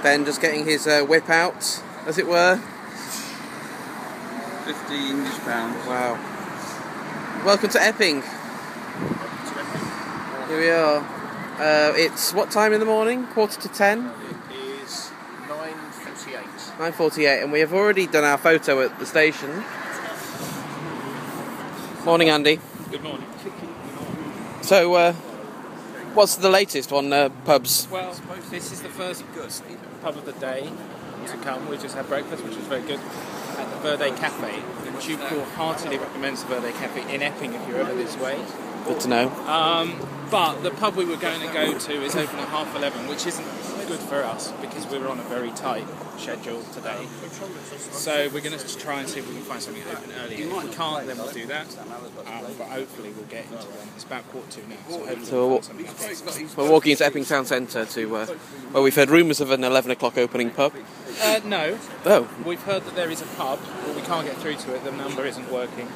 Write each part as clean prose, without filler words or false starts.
Ben just getting his whip out, as it were. 50 English pounds. Wow. Welcome to Epping. Here we are. It's what time in the morning? 9:45? It is 9:48. 9:48, and we have already done our photo at the station. Morning, Andy. Good morning. So, what's the latest on pubs? Well, this is the first pub of the day to come. We just had breakfast, which was very good, at the Verde Cafe. And Duke heartily recommends the Verde Cafe in Epping if you're ever this way. Good to know. But the pub we were going to go to is open at 11:30, which isn't good for us because we were on a very tight schedule today. So we're going to try and see if we can find something open earlier. If we can't, then we'll do that. But hopefully we'll get into them. It's about 1:45 now, so hopefully we'll find something else. We're walking into Epping Town Centre to where we've heard rumours of an 11 o'clock opening pub. No. Oh. We've heard that there is a pub, but we can't get through to it. The number isn't working.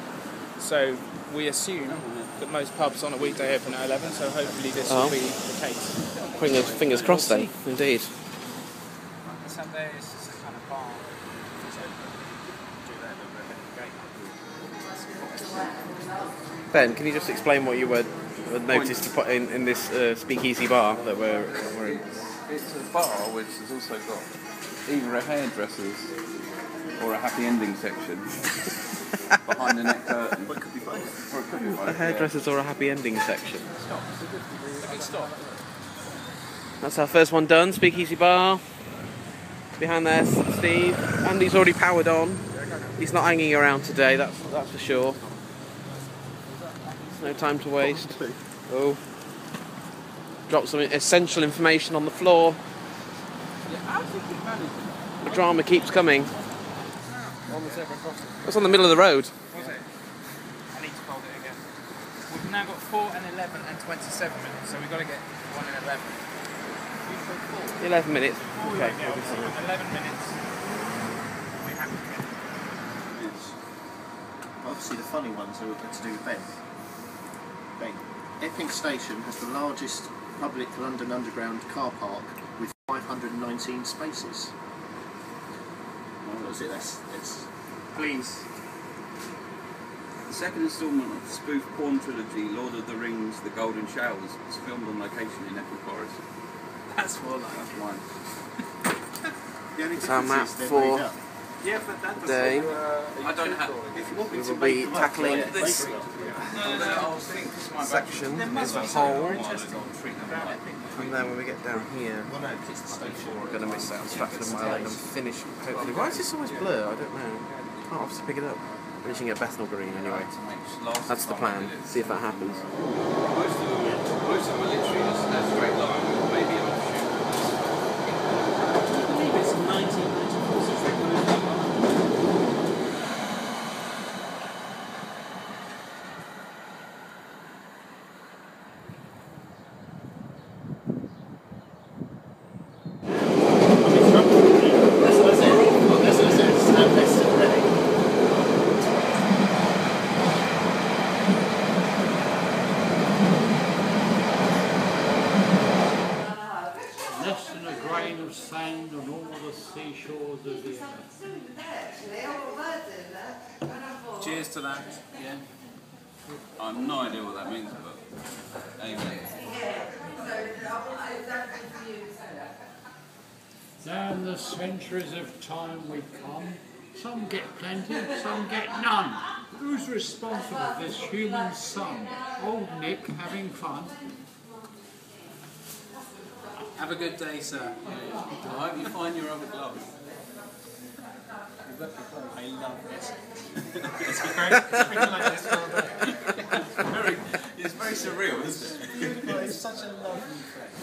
So we assume that most pubs on a weekday open at 11, so hopefully this will be the case. Fingers crossed then, indeed. Sunday is just a kind of bar. Ben, can you just explain what you had noticed to put in this speakeasy bar that we're in? It's a bar which has also got either a hairdresser's or a happy ending section behind the neck curtain. But it could be both. Or it could be both. A hairdresser's or a happy ending section. Stop. That's our first one done, speakeasy bar. Behind there, Steve. Andy's already powered on. He's not hanging around today, that's for sure. No time to waste. Oh. Drop some essential information on the floor. The drama keeps coming. That's on the middle of the road. Was it? I need to fold it again. We've now got 4 and 11 and 27 minutes, so we've got to get 1 and 11. 11 minutes. Okay. Yeah, 11 minutes. We have to get. Obviously, the funny ones are to do with Ben. Epping Station has the largest public London Underground car park with 519 spaces. What was it? That's Please. The second instalment of the spoof porn trilogy, Lord of the Rings, The Golden Showers, was filmed on location in Epping Forest. That's one. That's one. the only It's our difference map is they're for made up. Yeah, but that day. I don't have. If you want me We to will make be them up, tackling yeah, this make them up. I was thinking this might section as a whole, and then when we get down here, we're going to miss out on Stratford Mile and finish, hopefully. Why is this always blur? I don't know. Can't obviously pick it up. Finishing at Bethnal Green anyway. That's the plan. See if that happens. Most of them are literally just a straight line with maybe an offshoot. I believe it's 1994 since they put it up. Less than a grain of sand on all the seashores of the earth. Cheers to that. Yeah. I have no idea what that means, but anyway. Down the centuries of time we come. Some get plenty, some get none. Who's responsible for this human son? Old Nick having fun? Have a good day, sir. I hope you find your other glove. I love this. It's been like this all day. It's very surreal, isn't it? It's such a lovely place.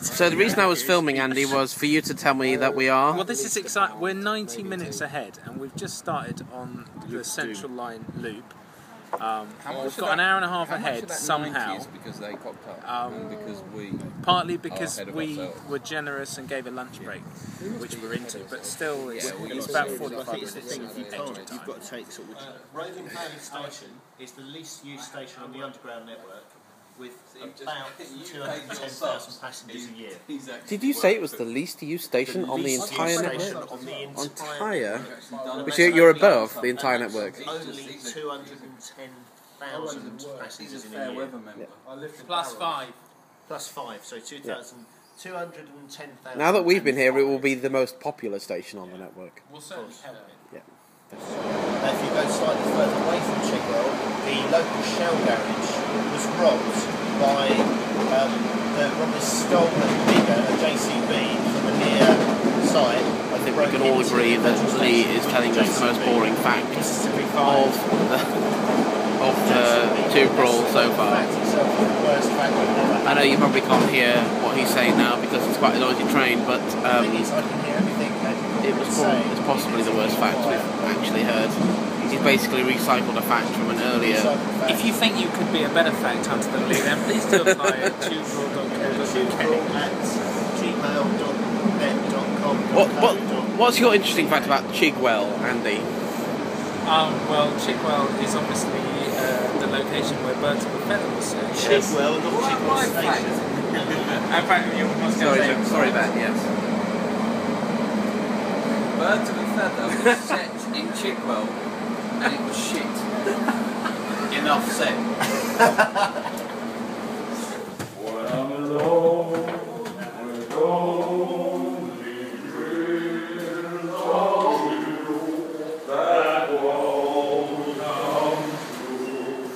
So the reason I was filming, Andy, was for you to tell me that we are... Well, this is exciting. We're 90 minutes ahead, and we've just started on the Central Line loop. We've got an hour and a half ahead somehow. Because they cocked up, and because Partly because we were generous and gave a lunch break, which we're into, but still it's about 45 minutes. You've got to take sort of... Roman Valley Station is the least used station on the Underground network, with about 210,000 passengers a year. Did you say it was the least used station on the entire network? Entire? Which you're above the entire network. Only 210,000 passengers in a year. Plus 5. Plus 5, so 210,000. Now that we've been here, it will be the most popular station on the network. We'll certainly help it. Yeah. If you go slightly further away from Chigwell, the local Shell garage was robbed by the robbers stole a digger, a JCB, from a near site. I think we can all agree that Lee is telling us the most boring fact of the tube crawl so far. I know you probably can't hear what he's saying now because it's quite a noisy train, but it's possibly the worst fact we've actually heard. He's basically recycled a fact from an earlier... If you think you could be a better fact hunter than Lee, then please do apply at tubecrawl@gmail.net.com. What's your interesting fact about Chigwell, Andy? Well, Chigwell is obviously the location where Birds of a Feather was set. Chigwell, not Chigwell Station. Sorry, Ben, yes. Birds of a Feather was set in Chigwell, and it was shit. Enough said. When I'm alone, with only dreams of you, that won't come true.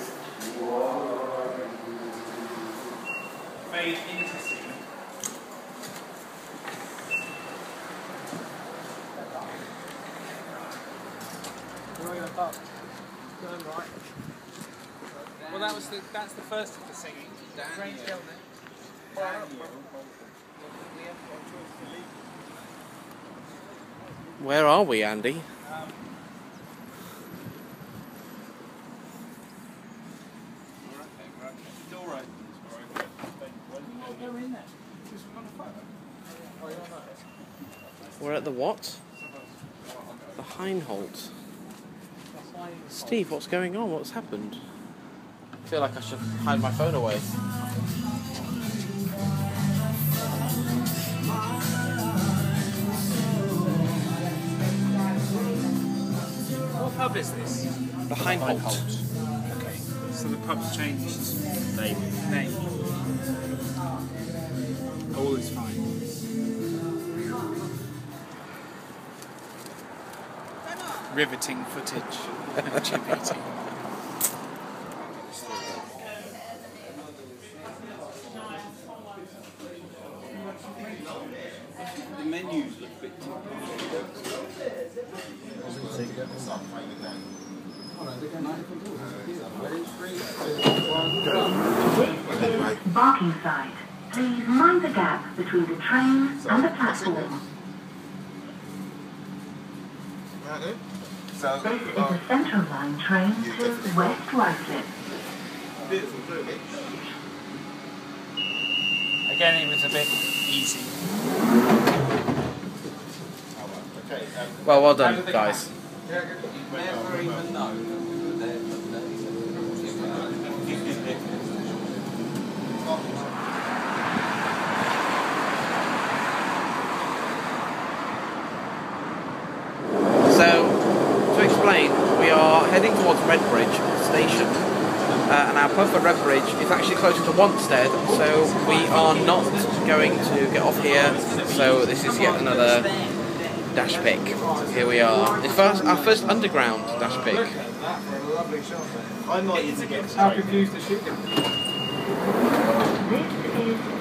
Very interesting. Well, that's the first of the singing. Where are we, Andy? We're at the what? The Heinholt. Steve, what's going on? What's happened? I feel like I should hide my phone away. What pub is this? The Heinholt. Okay, so the pub's changed name. All is fine. Riveting footage of chip eating. The menus look a bit too Barking side. Please mind the gap between the train and the platform. This is a Central Line train to West Ruislip. Again, it was a bit easy. Well done, guys. You never even know that we were there for So, to explain, we are heading towards Redbridge Station, and our pub for Redbridge is actually closer to Wanstead, so we are not going to get off here, so this is yet another dash pick. Here we are. It's our first underground dash pick. I might even get How confused is she? This is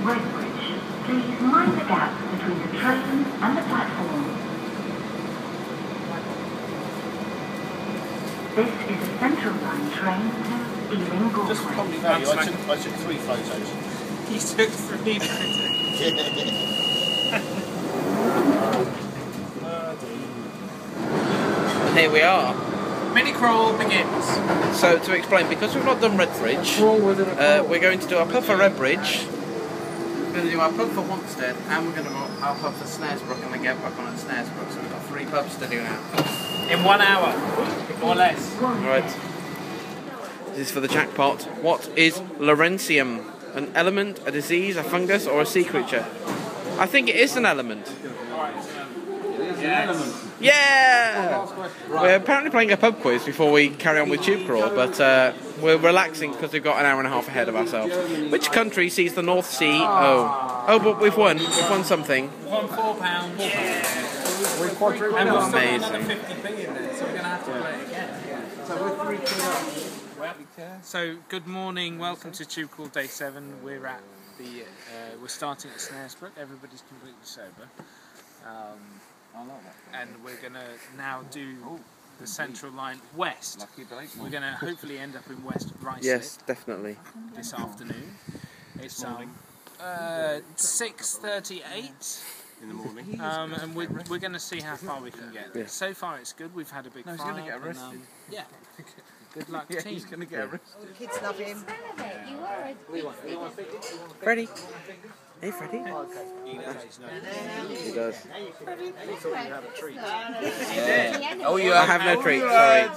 Redbridge. Please mind the gap between the train and the platform. This is a Central Line train to Ealing Galway. Just for comedy value, I took 3 photos. You took 3 photos. And here we are. Mini crawl begins. So to explain, because we've not done Redbridge, we're going to do our pub for Redbridge, we're going to do our pub for Wanstead, and we're going to do our pub for Snaresbrook, and then get back on at Snaresbrook. So we've got 3 pubs to do now. In 1 hour, or less. Right. This is for the jackpot. What is Laurentium? An element, a disease, a fungus, or a sea creature? I think it is an element. Yeah! We're apparently playing a pub quiz before we carry on with Tube Crawl, but we're relaxing because we've got an hour and a half ahead of ourselves. Which country sees the North Sea? Oh, but we've won. We've won something. We won £4. Yeah. We're quadruple. And we've still got Amazing. another 50p in there, so we're going to have to play it again. So we're 3 quid up. So good morning, welcome to Tube Crawl Day 7. We're at the we're starting at Snaresbrook. Everybody's completely sober, and we're gonna now do the Central Line West. We're gonna hopefully end up in West Ruislip. Yes, definitely. This afternoon. It's 6:38 in the morning. and we're gonna see how far we can get. Yeah. So far it's good. We've had a big fire. He's gonna get arrested. Yeah. Good luck, Yeah, team. he's going to get arrested. Kids love him. Freddie. Hey, Freddie. He does. Oh, you I have no treat, sorry.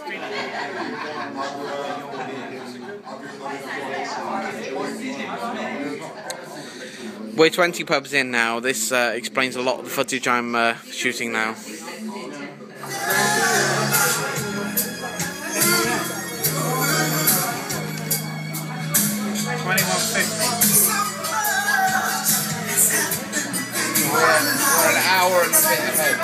We're 20 pubs in now. This explains a lot of the footage I'm shooting now. We're an hour and a bit ahead.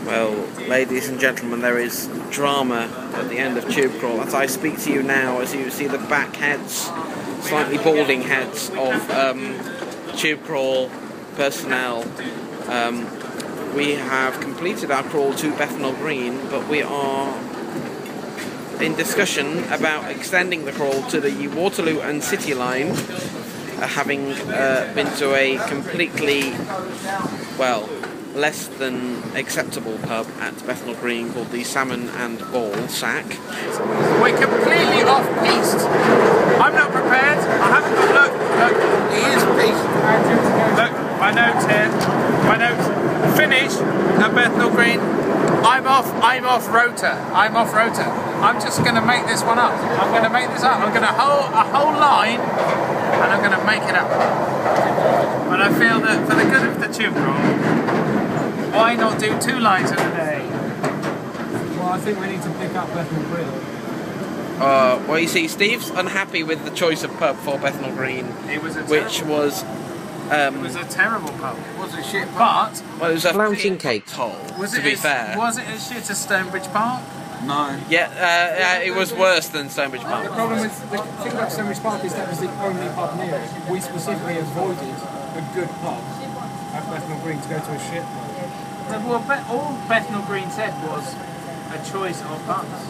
Well, ladies and gentlemen, there is drama at the end of Tube Crawl. As I speak to you now, as you see the back heads, slightly balding heads of Tube Crawl personnel, we have completed our crawl to Bethnal Green, but we are in discussion about extending the crawl to the Waterloo and City line, having been to a completely, well, less than acceptable pub at Bethnal Green called the Salmon and Ball Sack. We're completely off-piste. I'm not prepared. I haven't got... Look. He is piste. Look, my notes here. My notes. Finish at Bethnal Green. I'm off rota. I'm just going to make this one up. I'm going to make this up. I'm going to hold a whole line and I'm going to make it up. But I feel that for the good of the Tube Crawl, why not do 2 lines in a day? Well, I think we need to pick up Bethnal Green. Well, you see, Steve's unhappy with the choice of pub for Bethnal Green, which was... it was a terrible pub. It was a shit But... well, it was a flouncing cake hole, to be fair. Was it as shit as Stonebridge Park? No. Yeah, it was worse than Stonebridge The Park. problem with the thing about Stonebridge Park is that was the only pub near it. We specifically avoided a good pub at Bethnal Green to go to a shit pub. Well, all Bethnal Green said was a choice of pubs.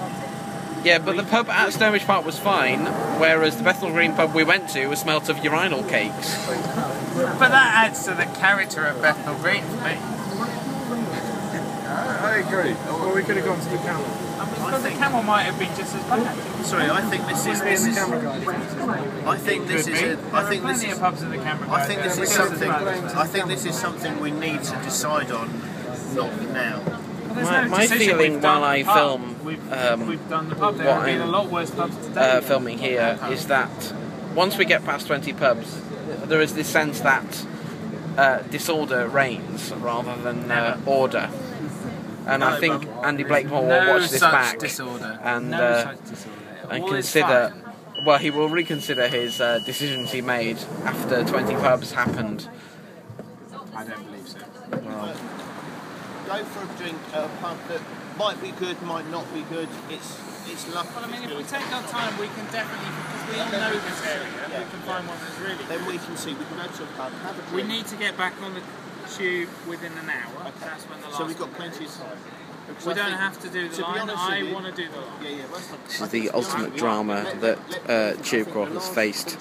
Yeah, but the pub at Stonebridge Park was fine, whereas the Bethnal Green pub we went to was smelt of urinal cakes. But that adds to the character of Bethnal Green for me. I agree. Well, we could have gone to the Camel. But the Camel might have been just as bad. Sorry, I think this is. The camera guy. I think this is. I think this Plenty is. of pubs in the Camera. I think this is something. I think this is something we need to decide on, not now. My feeling while I film we've done the pub. There what have been a I'm, lot worse pubs today. filming here is that once we get past 20 pubs, there is this sense that disorder reigns rather than order. And I think Andy Blakemore will watch this back disorder. and such disorder. and All is consider. fine. Well, he will reconsider his decisions he made after 20 pubs happened. I don't believe so. Well, Go for a drink at a pub that might be good, might not be good. It's luck. Well, I mean, if we take our time, we can definitely, because we all know this area, we can find one that's really Then good. we can see. We can go to a pub, have a drink. We need to get back on the tube within an hour. Okay. That's when the last So we've got one plenty of is. time. We don't have to do the line. I want to do the line. This is the ultimate drama that tube crawl has faced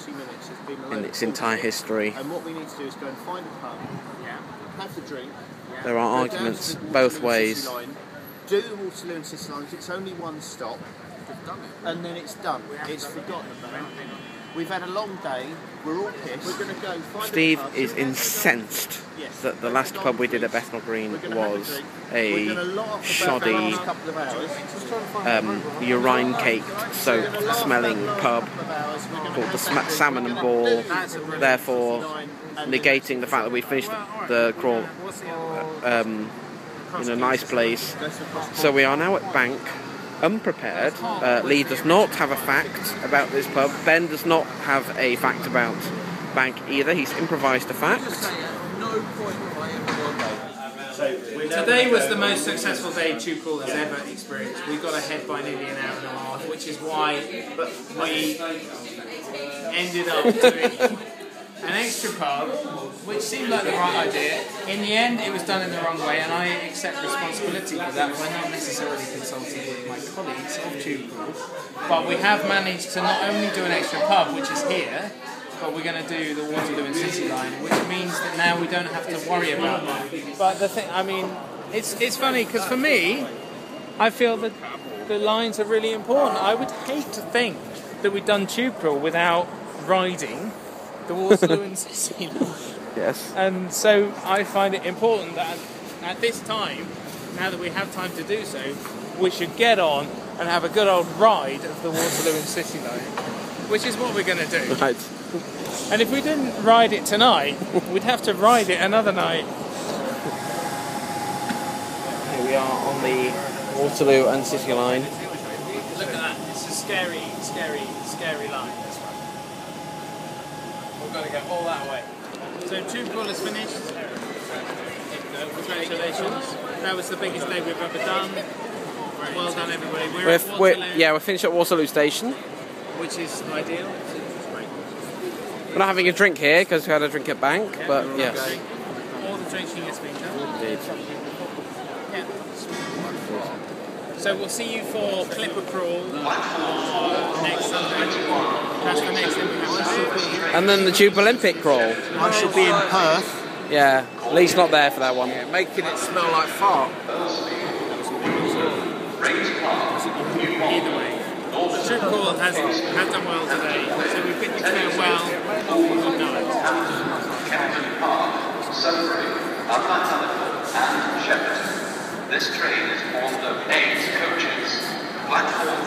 in its entire history. And what we need to do is go and find a pub, have the drink. There are arguments both ways. Do the Waterloo and City lines. It's only one stop, and then it's done. It's forgotten about. We've had a long day. We're all pissed. We're going to go find Steve a pub. is incensed that the last pub we did at Bethnal Green was a shoddy, urine-caked, soap-smelling pub called the Salmon and Ball, therefore negating the fact that we finished the crawl in a nice place. So we are now at Bank, unprepared. Lee does not have a fact about this pub. Ben does not have a fact about Bank either. He's improvised a fact. Today was the most successful day tube crawl has ever experienced. We got ahead by nearly an hour and a half, which is why we ended up doing an extra pub, which seemed like the right idea. In the end, it was done in the wrong way, and I accept responsibility for that by not necessarily consulting with my colleagues of tube crawl. But we have managed to not only do an extra pub, which is here, but we're going to do the Waterloo and City line, which means that now we don't have to worry about that. But the thing, I mean, it's funny because for me, I feel that the lines are really important. I would hate to think that we'd done tube crawl without riding the Waterloo and City line. Yes. And so I find it important that at this time, now that we have time to do so, we should get on and have a good old ride of the Waterloo and City line, which is what we're going to do. Right. And if we didn't ride it tonight, we'd have to ride it another night. Here we are on the Waterloo and City line. Look at that, it's a scary, scary, scary line, this one. We've got to go all that way. So tube crawl is finished. Congratulations. That was the biggest day we've ever done. Well done everybody. We're at Waterloo, we're finished at Waterloo Station. which is ideal. We're not having a drink here because we had a drink at Bank, but yes. All the drinking has been done. Indeed. Yeah. So we'll see you for Clipper Crawl next Sunday. That's the next thing we have to do. And then the Tube Olympic crawl. I shall be in Perth. Yeah, Lee's not there for that one. Yeah, making it smell like fart. Either way. The Tube Crawl has done well today, so we bid you farewell. Good night. Kempton Park, Sudbury, and Shepperton. This train is formed of 8 coaches. Platform